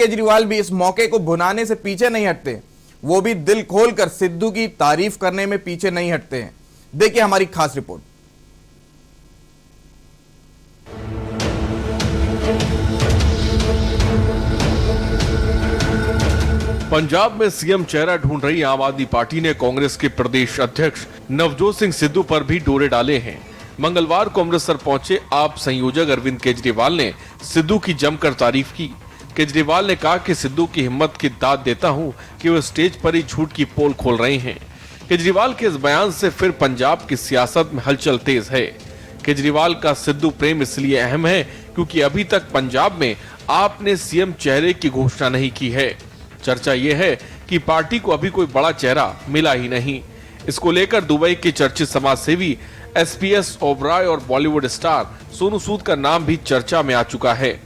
केजरीवाल भी इस मौके को भुनाने से पीछे नहीं हटते। वो भी दिल खोलकर सिद्धू की तारीफ करने में पीछे नहीं हटते हैं। देखिए हमारी खास रिपोर्ट। पंजाब में सीएम चेहरा ढूंढ रही आम आदमी पार्टी ने कांग्रेस के प्रदेश अध्यक्ष नवजोत सिंह सिद्धू पर भी डोरे डाले हैं। मंगलवार को अमृतसर पहुंचे आप संयोजक अरविंद केजरीवाल ने सिद्धू की जमकर तारीफ की। केजरीवाल ने कहा कि सिद्धू की हिम्मत की दाद देता हूं कि वो स्टेज पर ही झूठ की पोल खोल रहे हैं। केजरीवाल के इस बयान से फिर पंजाब की सियासत में हलचल तेज है। केजरीवाल का सिद्धू प्रेम इसलिए अहम है क्योंकि अभी तक पंजाब में आपने सीएम चेहरे की घोषणा नहीं की है। चर्चा यह है कि पार्टी को अभी कोई बड़ा चेहरा मिला ही नहीं। इसको लेकर दुबई के चर्चित समाज सेवी एसपीएस ओबराय और बॉलीवुड स्टार सोनू सूद का नाम भी चर्चा में आ चुका है।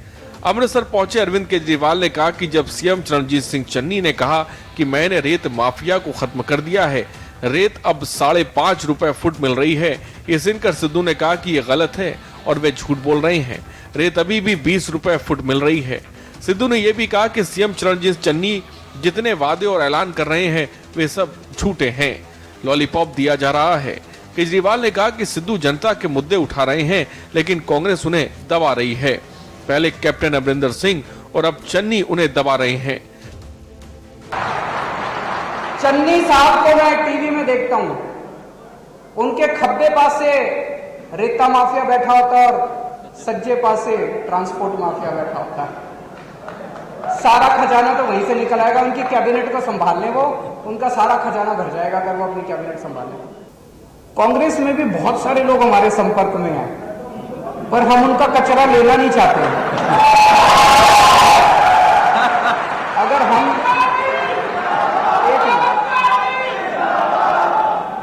अमृतसर पहुंचे अरविंद केजरीवाल ने कहा कि जब सीएम चरणजीत सिंह चन्नी ने कहा कि मैंने रेत माफिया को खत्म कर दिया है, रेत अब 5.5 रुपए फुट मिल रही है, ये सुनकर सिद्धू ने कहा कि ये गलत है और वे झूठ बोल रहे हैं। रेत अभी भी 20 रुपए फुट मिल रही है। सिद्धू ने यह भी कहा कि सीएम चरणजीत चन्नी जितने वादे और ऐलान कर रहे हैं वे सब झूठे हैं, लॉलीपॉप दिया जा रहा है। केजरीवाल ने कहा कि सिद्धू जनता के मुद्दे उठा रहे हैं लेकिन कांग्रेस उन्हें दबा रही है। पहले कैप्टन अमरिंदर सिंह और अब चन्नी उन्हें दबा रहे हैं। चन्नी साहब को मैं टीवी में देखता हूं, उनके खब्बे पास से रेता माफिया बैठा होता है और सज्जे पास से ट्रांसपोर्ट माफिया बैठा होता है। सारा खजाना तो वहीं से निकल आएगा। उनकी कैबिनेट को संभालने वो, उनका सारा खजाना भर जाएगा अगर वो अपनी कैबिनेट संभालें। कांग्रेस में भी बहुत सारे लोग हमारे संपर्क में हैं, पर हम उनका कचरा लेना नहीं चाहते।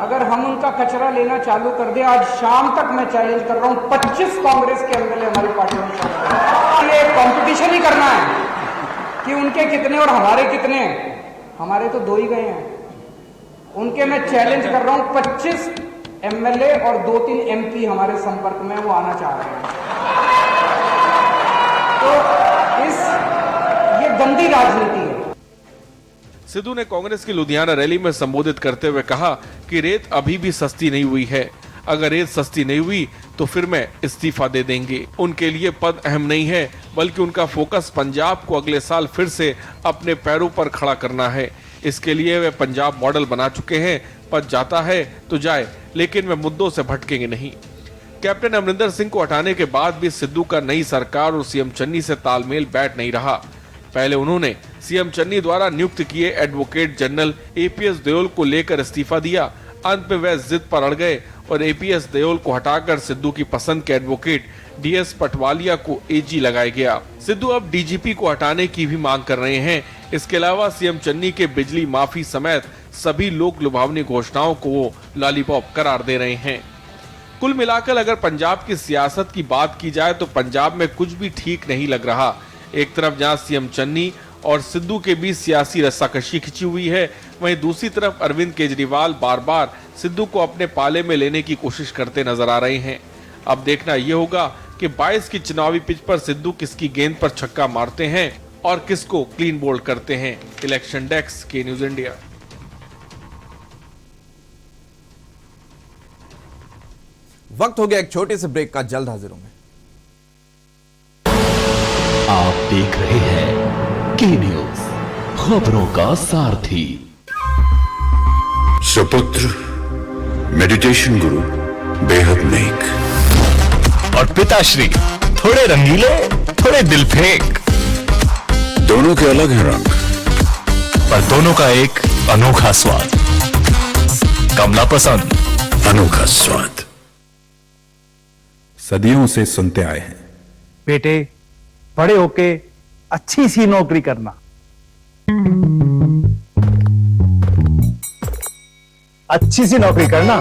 अगर हम उनका कचरा लेना चालू कर दे, आज शाम तक मैं चैलेंज कर रहा हूं, 25 कांग्रेस के एमएलए हमारी पार्टी में ये कंपटीशन ही करना है कि उनके कितने और हमारे कितने। हमारे तो 2 ही गए हैं। उनके मैं चैलेंज कर रहा हूं, 25 एमएलए और 2-3 एमपी हमारे संपर्क में, वो आना चाह रहे हैं। तो ये गंदी राजनीति है। सिद्धू ने कांग्रेस की लुधियाना रैली में संबोधित करते हुए कहा कि रेत अभी भी सस्ती नहीं हुई है। अगर रेत सस्ती नहीं हुई तो फिर मैं इस्तीफा दे देंगे। उनके लिए पद अहम नहीं है, बल्कि उनका फोकस पंजाब को अगले साल फिर से अपने पैरों पर खड़ा करना है। इसके लिए वे पंजाब मॉडल बना चुके हैं। पद जाता है तो जाए, लेकिन वे मुद्दों से भटकेंगे नहीं। कैप्टन अमरिंदर सिंह को हटाने के बाद भी सिद्धू का नई सरकार और सीएम चन्नी से तालमेल बैठ नहीं रहा। पहले उन्होंने सीएम चन्नी द्वारा नियुक्त किए एडवोकेट जनरल एपीएस दयोल को लेकर इस्तीफा दिया। अंत में वह जिद पर अड़ गए और एपीएस दयोल को हटाकर सिद्धू की पसंद के एडवोकेट डीएस पटवालिया को एजी लगाया गया। सिद्धू अब डीजीपी को हटाने की भी मांग कर रहे हैं। इसके अलावा सीएम चन्नी के बिजली माफी समेत सभी लोक लुभावनी घोषणाओं को वो लॉलीपॉप करार दे रहे हैं। कुल मिलाकर अगर पंजाब की सियासत की बात की जाए तो पंजाब में कुछ भी ठीक नहीं लग रहा। एक तरफ जहां सीएम चन्नी और सिद्धू के बीच सियासी रस्साकशी खिंची हुई है, वहीं दूसरी तरफ अरविंद केजरीवाल बार बार सिद्धू को अपने पाले में लेने की कोशिश करते नजर आ रहे हैं। अब देखना यह होगा कि 22 की चुनावी पिच पर सिद्धू किसकी गेंद पर छक्का मारते हैं और किसको क्लीन बोल्ड करते हैं। इलेक्शन डेस्क के न्यूज इंडिया। वक्त हो गया एक छोटे से ब्रेक का, जल्द हाजिर होंगे। आप देख रहे हैं के न्यूज, खबरों का सारथी। सुपुत्र मेडिटेशन गुरु बेहद नेक और पिताश्री थोड़े रंगीले, थोड़े दिल फेंक। दोनों के अलग हैं रंग, पर दोनों का एक अनोखा स्वाद। कमला पसंद, अनोखा स्वाद। सदियों से सुनते आए हैं, बेटे बड़े होके अच्छी सी नौकरी करना, अच्छी सी नौकरी करना।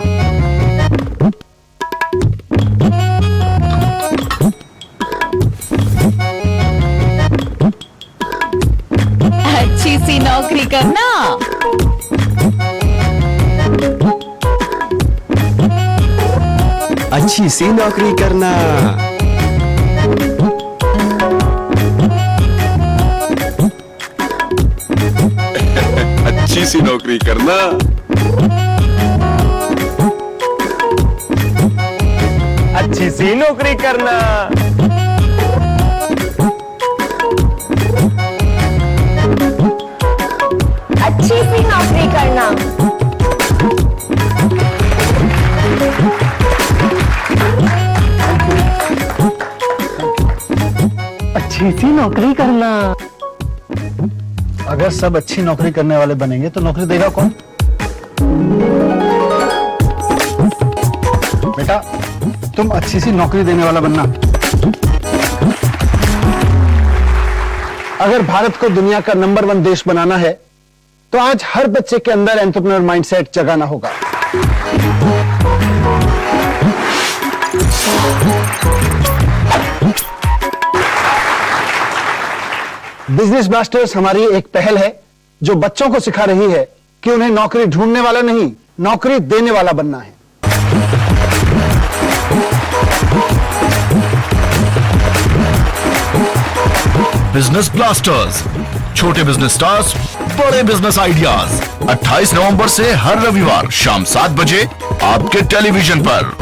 अच्छी सी नौकरी करना। अच्छी सी नौकरी करना। अच्छी सी नौकरी करना। अच्छी सी नौकरी करना। अच्छी सी नौकरी करना। अच्छी सी नौकरी करना। अगर सब अच्छी नौकरी करने वाले बनेंगे तो नौकरी देगा कौन? बेटा, तुम अच्छी सी नौकरी देने वाला बनना। अगर भारत को दुनिया का नंबर 1 देश बनाना है तो आज हर बच्चे के अंदर एंटरप्रेन्योर माइंडसेट जगाना होगा। बिजनेस ब्लास्टर्स हमारी एक पहल है जो बच्चों को सिखा रही है कि उन्हें नौकरी ढूंढने वाला नहीं, नौकरी देने वाला बनना है। बिजनेस ब्लास्टर्स, छोटे बिजनेस स्टार्स, बड़े बिजनेस आइडियाज। 28 नवंबर से हर रविवार शाम 7 बजे आपके टेलीविजन पर।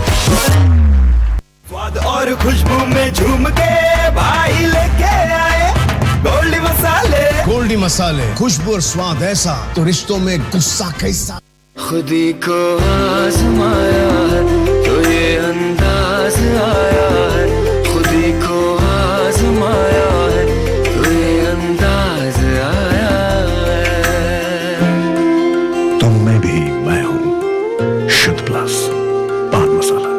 स्वाद और खुशबू में झूम के भाई लेके आए गोल्डी मसाले। गोल्डी मसाले, खुशबू और स्वाद ऐसा तो रिश्तों में गुस्सा कैसा। खुदी को आजमाया है तो ये अंदाज आया है। खुदी को आजमाया है तो ये अंदाज आया है। तुम में भी मैं हूं, शुद्ध प्लस पान मसाला।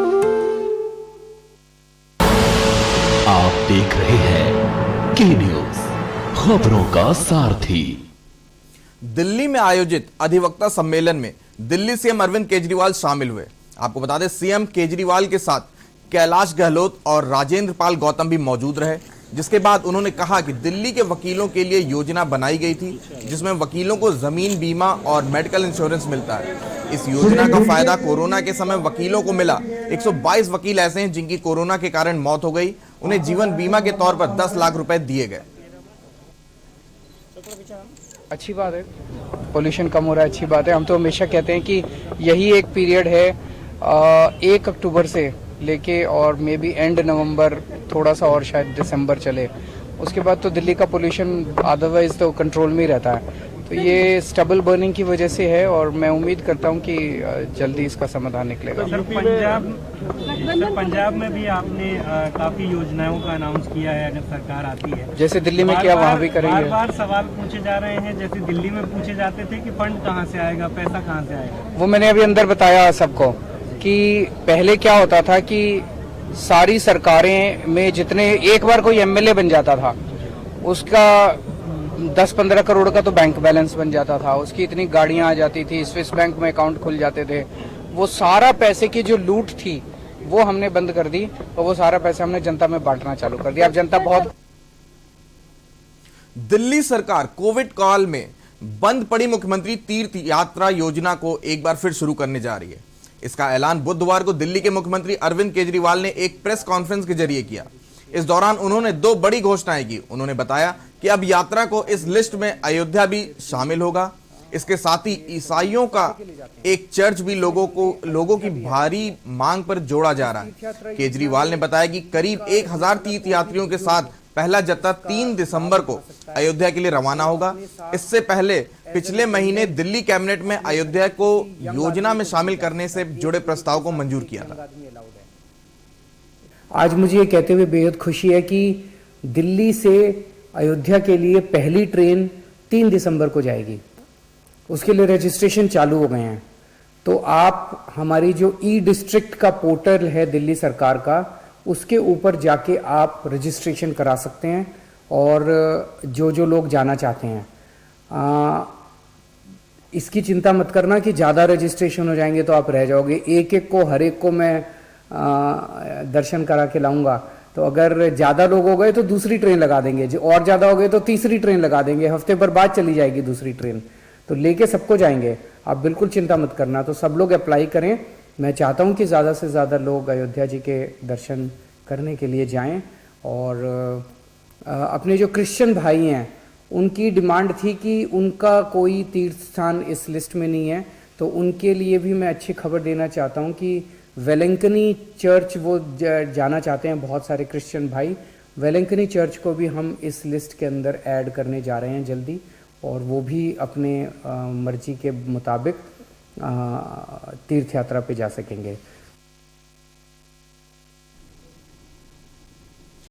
आप देख रहे हैं के न्यूज, खबरों का सारथी। दिल्ली में आयोजित अधिवक्ता सम्मेलन में दिल्ली सीएम अरविंद केजरीवाल शामिल हुए। आपको बता दें, सीएम केजरीवाल के साथ कैलाश गहलोत और राजेंद्र पाल गौतम भी मौजूद रहे, जिसके बाद उन्होंने कहा कि दिल्ली के वकीलों के लिए योजना बनाई गई थी जिसमें वकीलों को जमीन बीमा और मेडिकल इंश्योरेंस मिलता है। इस योजना का फायदा कोरोना के समय वकीलों को मिला। 122 वकील ऐसे हैं जिनकी कोरोना के कारण मौत हो गई, उन्हें जीवन बीमा के तौर पर 10 लाख रुपए दिए गए। अच्छी बात है, पोल्यूशन कम हो रहा है, अच्छी बात है। हम तो हमेशा कहते हैं कि यही एक पीरियड है 1 अक्टूबर से लेके और मे बी एंड नवंबर, थोड़ा सा और शायद दिसंबर चले, उसके बाद तो दिल्ली का पोल्यूशन अदरवाइज तो कंट्रोल में ही रहता है। तो ये स्टबल बर्निंग की वजह से है और मैं उम्मीद करता हूँ कि जल्दी इसका समाधान निकलेगा। सर, पंजाब में भी आपने काफी योजनाओं का अनाउंस किया है। अगर सरकार आती है, जैसे दिल्ली में किया वहाँ भी करेंगे। बार सवाल पूछे जा रहे हैं, जैसे दिल्ली में पूछे जाते थे कि फंड कहाँ से आएगा, पैसा कहाँ से आएगा। वो मैंने अभी अंदर बताया सबको कि पहले क्या होता था कि सारी सरकारें में जितने, एक बार कोई एमएलए बन जाता था उसका 10-15 करोड़ का तो बैंक बैलेंस बन जाता था, उसकी इतनी गाड़ियां आ जाती थी, स्विस बैंक में अकाउंट खुल जाते थे। वो सारा पैसे की जो लूट थी वो हमने बंद कर दी और वो सारा पैसा हमने जनता में बांटना चालू कर दिया। अब जनता बहुत। दिल्ली सरकार कोविड काल में बंद पड़ी मुख्यमंत्री तीर्थ यात्रा योजना को एक बार फिर शुरू करने जा रही है। इसका ऐलान बुधवार को दिल्ली के मुख्यमंत्री अरविंद केजरीवाल ने एक प्रेस कॉन्फ्रेंस के जरिए किया। इस दौरान उन्होंने 2 बड़ी घोषणाएं की। उन्होंने बताया कि अब यात्रा को इस लिस्ट में अयोध्या भी शामिल होगा। इसके साथ ही ईसाइयों का एक चर्च भी लोगों की भारी मांग पर जोड़ा जा रहा है। केजरीवाल ने बताया कि करीब 1000 तीर्थ यात्रियों के साथ पहला जत्था 3 दिसंबर को अयोध्या के लिए रवाना होगा। इससे पहले पिछले महीने दिल्ली कैबिनेट में अयोध्या को योजना में शामिल करने से जुड़े प्रस्ताव को मंजूर किया था। आज मुझे ये कहते हुए बेहद खुशी है कि दिल्ली से अयोध्या के लिए पहली ट्रेन 3 दिसंबर को जाएगी। उसके लिए रजिस्ट्रेशन चालू हो गए हैं। तो आप हमारी जो ई डिस्ट्रिक्ट का पोर्टल है दिल्ली सरकार का, उसके ऊपर जाके आप रजिस्ट्रेशन करा सकते हैं और जो लोग जाना चाहते हैं इसकी चिंता मत करना कि ज़्यादा रजिस्ट्रेशन हो जाएंगे तो आप रह जाओगे। एक को हर एक को मैं दर्शन करा के लाऊंगा। तो अगर ज़्यादा लोग हो गए तो दूसरी ट्रेन लगा देंगे, जो और ज़्यादा हो गए तो तीसरी ट्रेन लगा देंगे, हफ्ते भर बाद चली जाएगी दूसरी ट्रेन। तो लेके सबको जाएंगे, आप बिल्कुल चिंता मत करना। तो सब लोग अप्लाई करें। मैं चाहता हूं कि ज़्यादा से ज़्यादा लोग अयोध्या जी के दर्शन करने के लिए जाएं और अपने जो क्रिश्चियन भाई हैं उनकी डिमांड थी कि उनका कोई तीर्थ स्थान इस लिस्ट में नहीं है, तो उनके लिए भी मैं अच्छी खबर देना चाहता हूं कि वेलंकनी चर्च वो जाना चाहते हैं बहुत सारे क्रिश्चियन भाई। वेलंकनी चर्च को भी हम इस लिस्ट के अंदर ऐड करने जा रहे हैं जल्दी, और वो भी अपने मर्जी के मुताबिक तीर्थ यात्रा पे जा सकेंगे।